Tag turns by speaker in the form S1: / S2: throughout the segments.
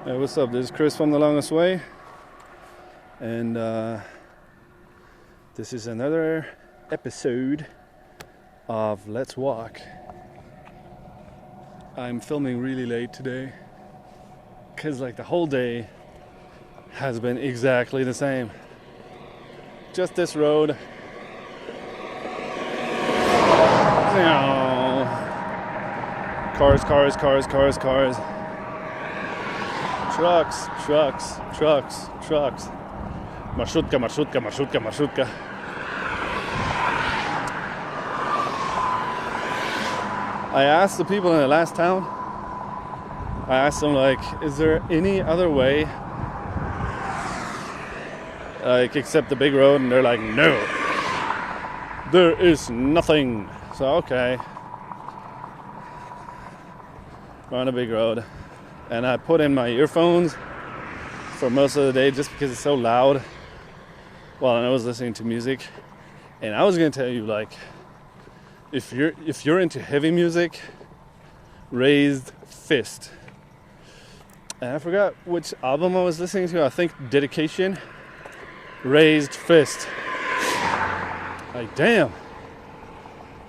S1: Hey, what's up? This is Chris from The Longest Way, and this is another episode of Let's Walk. I'm filming really late today because the whole day has been exactly the same. Just this road. Cars. Trucks. Marshrutka. I asked the people in the last town, I asked them, is there any other way, except the big road? And they're like, no, there is nothing. So, okay. We're on a big road. And I put in my earphones for most of the day just because it's so loud while I was listening to music. And I was going to tell you, if you're into heavy music, Raised Fist. And I forgot which album I was listening to. I think Dedication, Raised Fist. Damn.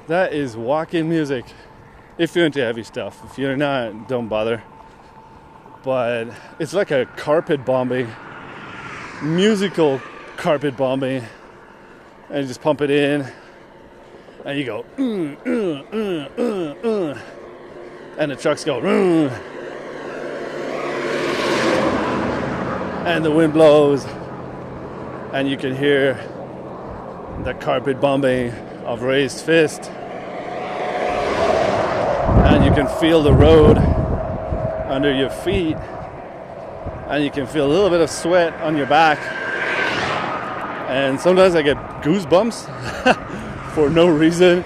S1: That is walking music. If you're into heavy stuff. If you're not, don't bother. But it's like a carpet bombing, musical carpet bombing. And you just pump it in. And you go, and the trucks go, and the wind blows. And you can hear the carpet bombing of Raised Fist. And you can feel the road under your feet, and you can feel a little bit of sweat on your back, and sometimes I get goosebumps for no reason.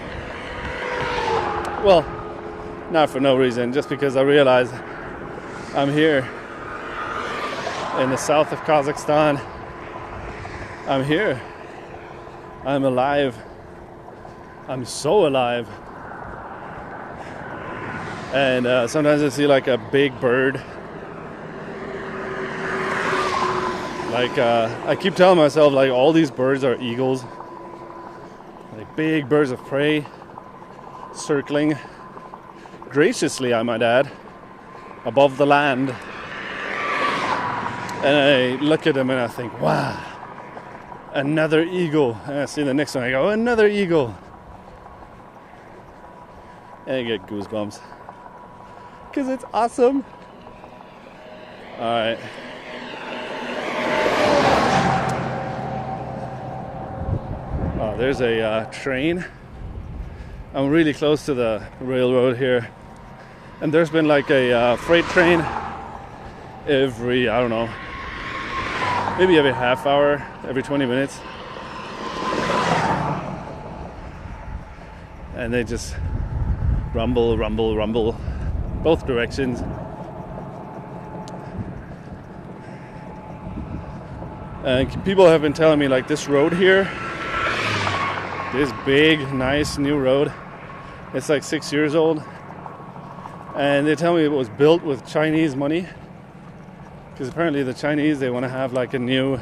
S1: Well, not for no reason, just because I realize I'm here in the south of Kazakhstan. I'm here. I'm alive. I'm so alive. And sometimes I see a big bird. I keep telling myself all these birds are eagles. Big birds of prey circling graciously, I might add, above the land. And I look at them and I think, wow, another eagle. And I see the next one, I go, another eagle. And I get goosebumps. Because it's awesome. Alright. Oh, there's a train. I'm really close to the railroad here. And there's been a freight train every, I don't know, maybe every half hour, every 20 minutes. And they just rumble. Both directions. And people have been telling me this road here, this big, nice new road, it's 6 years old. And they tell me it was built with Chinese money. Because apparently the Chinese, they want to have a new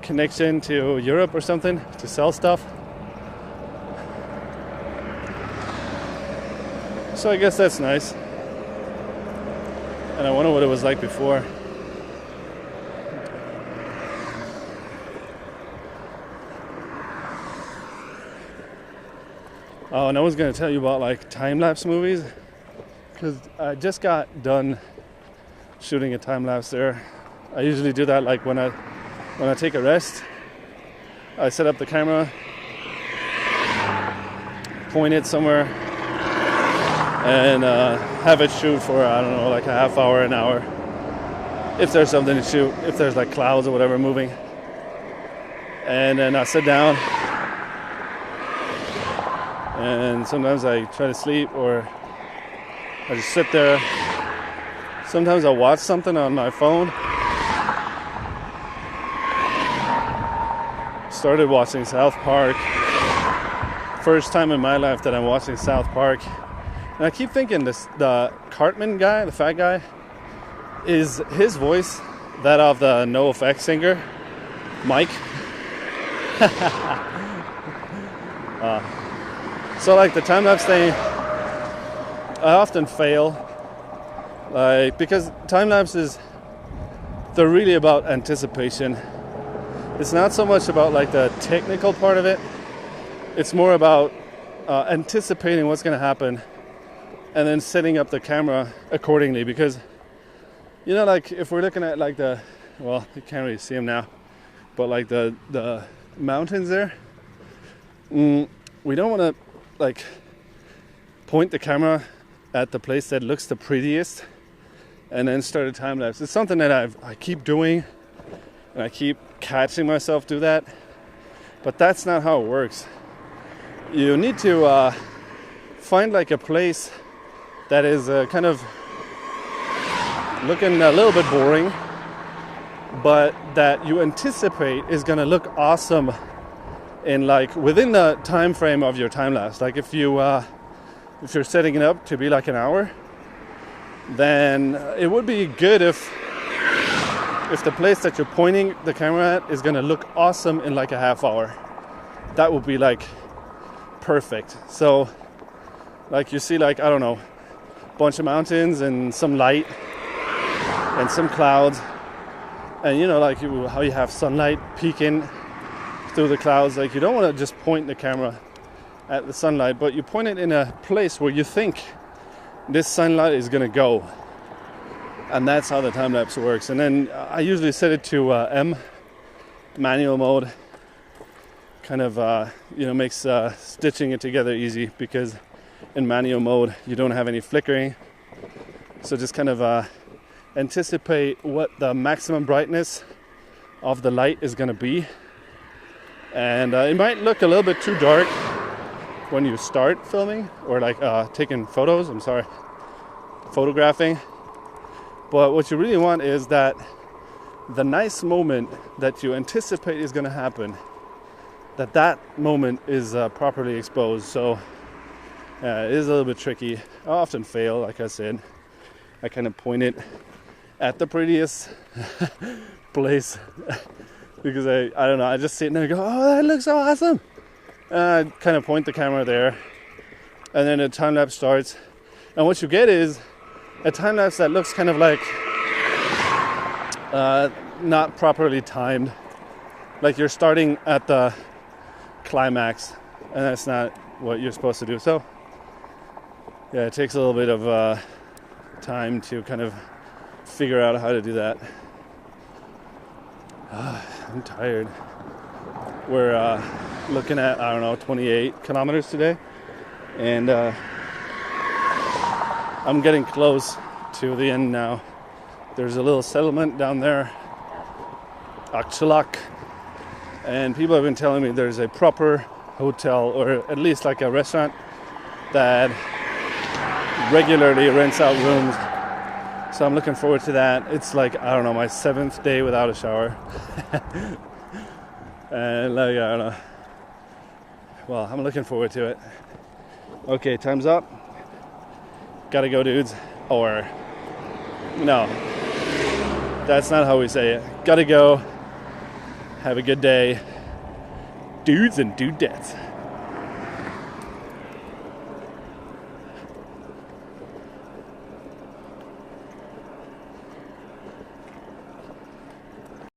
S1: connection to Europe or something to sell stuff. So I guess that's nice. And I wonder what it was like before. Oh, and I was going to tell you about time-lapse movies. Because I just got done shooting a time-lapse there. I usually do that when I take a rest. I set up the camera, point it somewhere, and have it shoot for, I don't know, a half hour, an hour. If there's something to shoot, if there's clouds or whatever moving. And then I sit down. And sometimes I try to sleep or I just sit there. Sometimes I watch something on my phone. Started watching South Park. First time in my life that I'm watching South Park. And I keep thinking the Cartman guy, the fat guy, is his voice that of the NoFX singer, Mike? So like the time-lapse thing, I often fail, like, because time-lapses, they're really about anticipation. It's not so much about like the technical part of it. It's more about anticipating what's going to happen and then setting up the camera accordingly. Because, you know, like if we're looking at like well, you can't really see them now, but like the mountains there, we don't want to like point the camera at the place that looks the prettiest and then start a time lapse. It's something that I keep doing, and I keep catching myself do that, but that's not how it works. You need to find like a place that is kind of looking a little bit boring, but that you anticipate is going to look awesome in like within the time frame of your time lapse. Like if you're setting it up to be like an hour, then it would be good if the place that you're pointing the camera at is going to look awesome in like a half hour. That would be like perfect. So like you see like, I don't know, a bunch of mountains and some light and some clouds, and you know, like how you have sunlight peeking through the clouds. Like you don't want to just point the camera at the sunlight, but you point it in a place where you think this sunlight is going to go, and that's how the time lapse works. And then I usually set it to M, manual mode. Kind of makes stitching it together easy, because in manual mode you don't have any flickering. So just kind of anticipate what the maximum brightness of the light is going to be, and it might look a little bit too dark when you start filming or like taking photos. Photographing. But what you really want is that the nice moment that you anticipate is going to happen, that moment is properly exposed. So it is a little bit tricky. I often fail, like I said. I kind of point it at the prettiest place because I don't know, I just sit there and go, oh, that looks so awesome. And I kind of point the camera there, and then the time lapse starts. And what you get is a time lapse that looks kind of like not properly timed. Like you're starting at the climax, and that's not what you're supposed to do. So yeah, it takes a little bit of time to kind of figure out how to do that. I'm tired. We're looking at, 28 kilometers today, and I'm getting close to the end now. There's a little settlement down there, Akchalak, and people have been telling me there's a proper hotel, or at least like a restaurant, that regularly rents out rooms. So I'm looking forward to that. It's like, my 7th day without a shower. And like, I don't know. Well, I'm looking forward to it. Okay, time's up. Gotta go, dudes. Or, no. That's not how we say it. Gotta go. Have a good day. Dudes and dudettes.